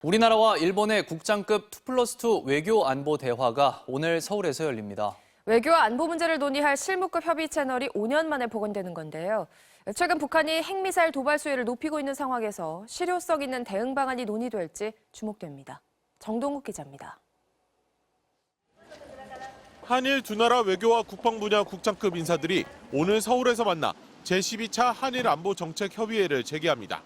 우리나라와 일본의 국장급 2+2 외교 안보 대화가 오늘 서울에서 열립니다. 외교와 안보 문제를 논의할 실무급 협의 채널이 5년 만에 복원되는 건데요. 최근 북한이 핵미사일 도발 수위를 높이고 있는 상황에서 실효성 있는 대응 방안이 논의될지 주목됩니다. 정동욱 기자입니다. 한일 두 나라 외교와 국방 분야 국장급 인사들이 오늘 서울에서 만나 제12차 한일 안보 정책 협의회를 재개합니다.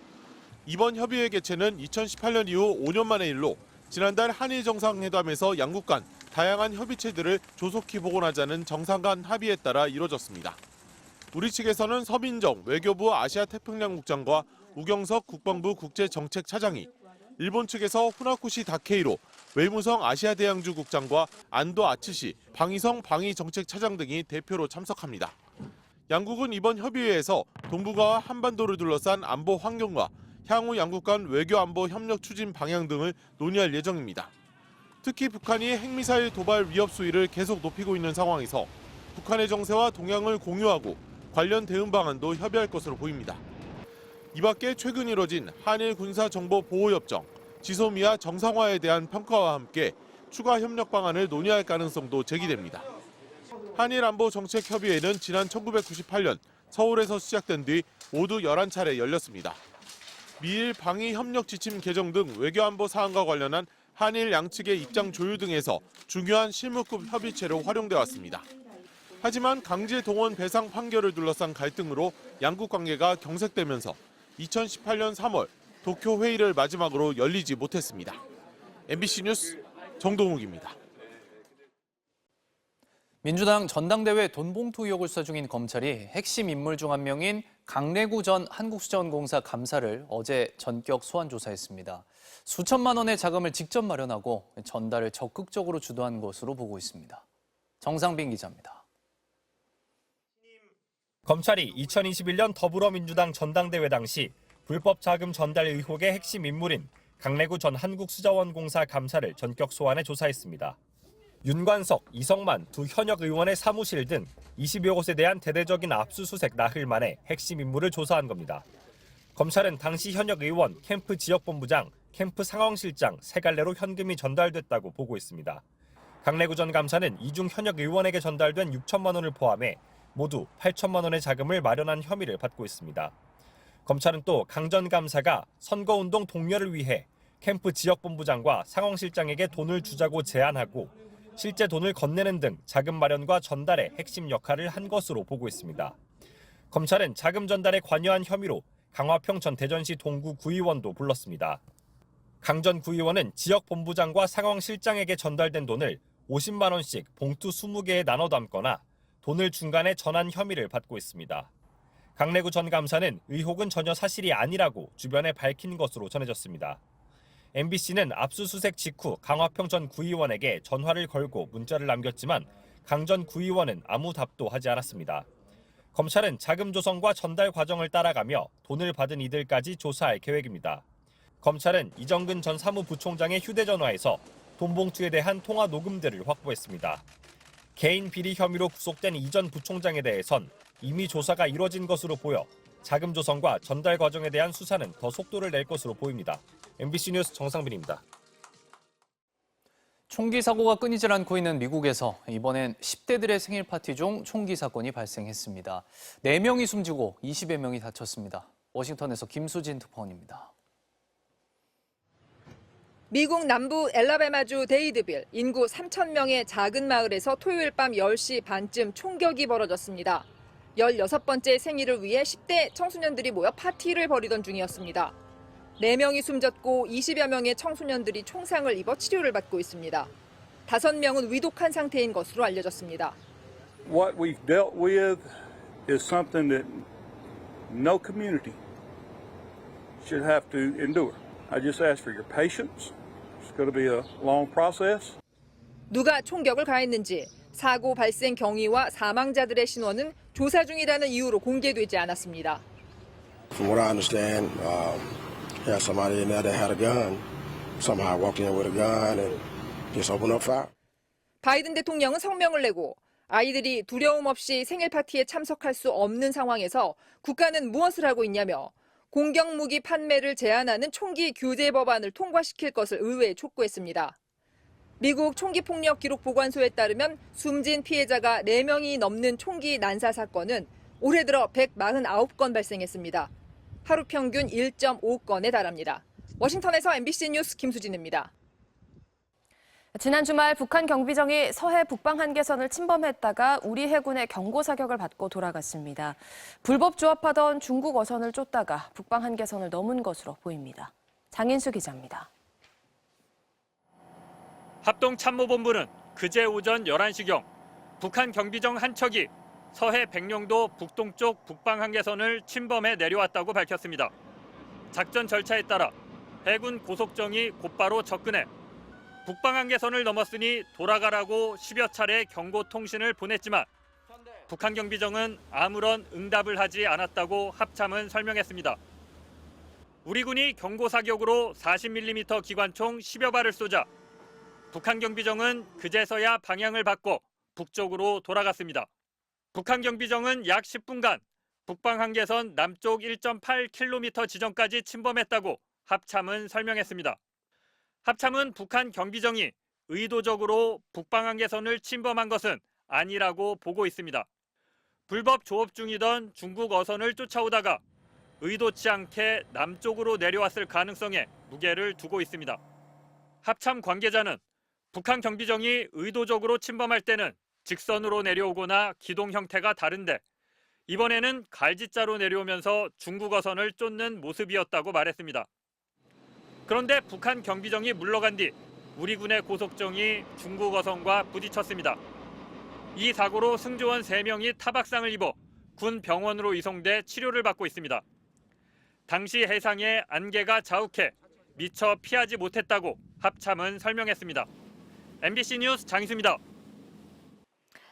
이번 협의회 개최는 2018년 이후 5년 만의 일로 지난달 한일 정상회담에서 양국 간 다양한 협의체들을 조속히 복원하자는 정상 간 합의에 따라 이뤄졌습니다. 우리 측에서는 서민정 외교부 아시아태평양 국장과 우경석 국방부 국제정책차장이, 일본 측에서 후나쿠시 다케이로 외무성 아시아대양주 국장과 안도 아츠시 방위성 방위정책차장 등이 대표로 참석합니다. 양국은 이번 협의회에서 동북아와 한반도를 둘러싼 안보 환경과 향후 양국 간 외교 안보 협력 추진 방향 등을 논의할 예정입니다. 특히 북한이 핵미사일 도발 위협 수위를 계속 높이고 있는 상황에서 북한의 정세와 동향을 공유하고 관련 대응 방안도 협의할 것으로 보입니다. 이 밖에 최근 이뤄진 한일 군사정보보호협정, 지소미아 정상화에 대한 평가와 함께 추가 협력 방안을 논의할 가능성도 제기됩니다. 한일 안보 정책 협의회는 지난 1998년 서울에서 시작된 뒤 모두 11차례 열렸습니다. 미일 방위 협력 지침 개정 등 외교안보 사안과 관련한 한일 양측의 입장 조율 등에서 중요한 실무급 협의체로 활용돼 왔습니다. 하지만 강제 동원 배상 판결을 둘러싼 갈등으로 양국 관계가 경색되면서 2018년 3월 도쿄 회의를 마지막으로 열리지 못했습니다. MBC 뉴스 정동욱입니다. 민주당 전당대회 돈봉투 의혹을 수사 중인 검찰이 핵심 인물 중 한 명인 강래구 전 한국수자원공사 감사를 어제 전격 소환 조사했습니다. 수천만 원의 자금을 직접 마련하고 전달을 적극적으로 주도한 것으로 보고 있습니다. 정상빈 기자입니다. 검찰이 2021년 더불어민주당 전당대회 당시 불법 자금 전달 의혹의 핵심 인물인 강래구 전 한국수자원공사 감사를 전격 소환해 조사했습니다. 윤관석, 이성만 두 현역 의원의 사무실 등 20여 곳에 대한 대대적인 압수수색 나흘 만에 핵심 인물을 조사한 겁니다. 검찰은 당시 현역 의원, 캠프 지역본부장, 캠프 상황실장 세 갈래로 현금이 전달됐다고 보고 있습니다. 강래구 전 감사는 이중 현역 의원에게 전달된 6천만 원을 포함해 모두 8천만 원의 자금을 마련한 혐의를 받고 있습니다. 검찰은 또 강 전 감사가 선거운동 독려를 위해 캠프 지역본부장과 상황실장에게 돈을 주자고 제안하고 실제 돈을 건네는 등 자금 마련과 전달에 핵심 역할을 한 것으로 보고 있습니다. 검찰은 자금 전달에 관여한 혐의로 강화평 전 대전시 동구 구의원도 불렀습니다. 강 전 구의원은 지역 본부장과 상황실장에게 전달된 돈을 50만 원씩 봉투 20개에 나눠 담거나 돈을 중간에 전한 혐의를 받고 있습니다. 강래구 전 감사는 의혹은 전혀 사실이 아니라고 주변에 밝힌 것으로 전해졌습니다. MBC는 압수수색 직후 강화평 전 구의원에게 전화를 걸고 문자를 남겼지만 강 전 구의원은 아무 답도 하지 않았습니다. 검찰은 자금 조성과 전달 과정을 따라가며 돈을 받은 이들까지 조사할 계획입니다. 검찰은 이정근 전 사무부총장의 휴대전화에서 돈봉투에 대한 통화 녹음들을 확보했습니다. 개인 비리 혐의로 구속된 이 전 부총장에 대해선 이미 조사가 이뤄진 것으로 보여 자금 조성과 전달 과정에 대한 수사는 더 속도를 낼 것으로 보입니다. MBC 뉴스 정상빈입니다. 총기 사고가 끊이질 않고 있는 미국에서 이번엔 10대들의 생일 파티 중 총기 사건이 발생했습니다. 4명이 숨지고 20여 명이 다쳤습니다. 워싱턴에서 김수진 특파원입니다. 미국 남부 엘라베마주 데이드빌 인구 3,000명의 작은 마을에서 토요일 밤 10시 반쯤 총격이 벌어졌습니다. 16번째 생일을 위해 10대 청소년들이 모여 파티를 벌이던 중이었습니다. 4명이 숨졌고 20여 명의 청소년들이 총상을 입어 치료를 받고 있습니다. 5명은 위독한 상태인 것으로 알려졌습니다. What we've dealt with is something that no community should have to endure. I just ask for your patience. It's going to be a long process. 누가 총격을 가했는지, 사고 발생 경위와 사망자들의 신원은 조사 중이라는 이유로 공개되지 않았습니다. From what I understand, had somebody in there that had a gun. Somehow walked in with a gun and just opened up fire. 바이든 대통령은 성명을 내고 아이들이 두려움 없이 생일 파티에 참석할 수 없는 상황에서 국가는 무엇을 하고 있냐며 공격무기 판매를 제한하는 총기 규제 법안을 통과시킬 것을 의회에 촉구했습니다. 미국 총기폭력 기록 보관소에 따르면 숨진 피해자가 4명이 넘는 총기 난사 사건은 올해 들어 149건 발생했습니다. 하루 평균 1.5건에 달합니다. 워싱턴에서 MBC 뉴스 김수진입니다. 지난 주말 북한 경비정이 서해 북방 한계선을 침범했다가 우리 해군의 경고 사격을 받고 돌아갔습니다. 불법 조업하던 중국 어선을 쫓다가 북방 한계선을 넘은 것으로 보입니다. 장인수 기자입니다. 합동참모본부는 그제 오전 11시경 북한 경비정 한 척이 서해 백령도 북동쪽 북방 한계선을 침범해 내려왔다고 밝혔습니다. 작전 절차에 따라 해군 고속정이 곧바로 접근해 북방 한계선을 넘었으니 돌아가라고 10여 차례 경고 통신을 보냈지만 북한 경비정은 아무런 응답을 하지 않았다고 합참은 설명했습니다. 우리 군이 경고 사격으로 40mm 기관총 10여 발을 쏘자 북한 경비정은 그제서야 방향을 바꿔 북쪽으로 돌아갔습니다. 북한 경비정은 약 10분간 북방 한계선 남쪽 1.8km 지점까지 침범했다고 합참은 설명했습니다. 합참은 북한 경비정이 의도적으로 북방 한계선을 침범한 것은 아니라고 보고 있습니다. 불법 조업 중이던 중국 어선을 쫓아오다가 의도치 않게 남쪽으로 내려왔을 가능성에 무게를 두고 있습니다. 합참 관계자는 북한 경비정이 의도적으로 침범할 때는 직선으로 내려오거나 기동 형태가 다른데 이번에는 갈지자로 내려오면서 중국 어선을 쫓는 모습이었다고 말했습니다. 그런데 북한 경비정이 물러간 뒤 우리 군의 고속정이 중국 어선과 부딪혔습니다. 이 사고로 승조원 3명이 타박상을 입어 군 병원으로 이송돼 치료를 받고 있습니다. 당시 해상에 안개가 자욱해 미처 피하지 못했다고 합참은 설명했습니다. MBC 뉴스 장희수입니다.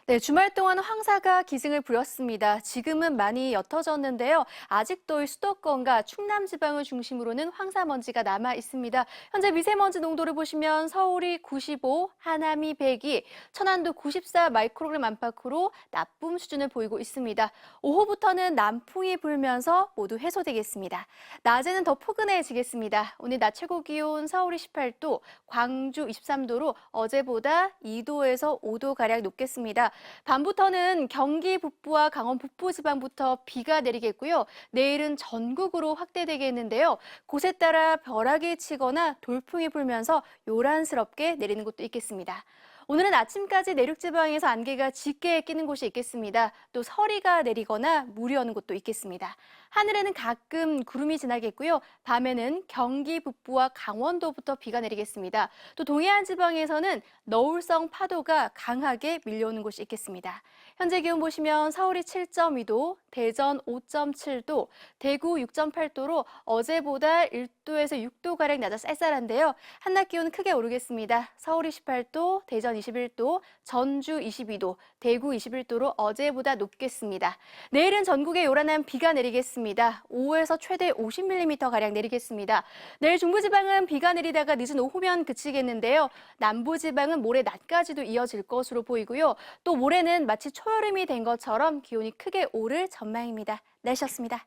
네, 주말 동안 황사가 기승을 부렸습니다. 지금은 많이 옅어졌는데요. 아직도 수도권과 충남 지방을 중심으로는 황사 먼지가 남아 있습니다. 현재 미세먼지 농도를 보시면 서울이 95, 하남이 102, 천안도 94 마이크로그램 안팎으로 나쁨 수준을 보이고 있습니다. 오후부터는 남풍이 불면서 모두 해소되겠습니다. 낮에는 더 포근해지겠습니다. 오늘 낮 최고 기온 서울이 18도, 광주 23도로 어제보다 2도에서 5도가량 높겠습니다. 밤부터는 경기 북부와 강원 북부 지방부터 비가 내리겠고요. 내일은 전국으로 확대되겠는데요. 곳에 따라 벼락이 치거나 돌풍이 불면서 요란스럽게 내리는 곳도 있겠습니다. 오늘은 아침까지 내륙 지방에서 안개가 짙게 끼는 곳이 있겠습니다. 또 서리가 내리거나 물이 오는 곳도 있겠습니다. 하늘에는 가끔 구름이 지나겠고요. 밤에는 경기 북부와 강원도부터 비가 내리겠습니다. 또 동해안 지방에서는 너울성 파도가 강하게 밀려오는 곳이 있겠습니다. 현재 기온 보시면 서울이 7.2도, 대전 5.7도, 대구 6.8도로 어제보다 1도에서 6도가량 낮아 쌀쌀한데요. 한낮 기온은 크게 오르겠습니다. 서울이 18도, 대전 21도, 전주 22도, 대구 21도로 어제보다 높겠습니다. 내일은 전국에 요란한 비가 내리겠습니다. 5에서 최대 50mm가량 내리겠습니다. 내일 중부지방은 비가 내리다가 늦은 오후면 그치겠는데요. 남부지방은 모레 낮까지도 이어질 것으로 보이고요. 또 모레는 마치 초여름이 된 것처럼 기온이 크게 오를 전망입니다. 날씨였습니다.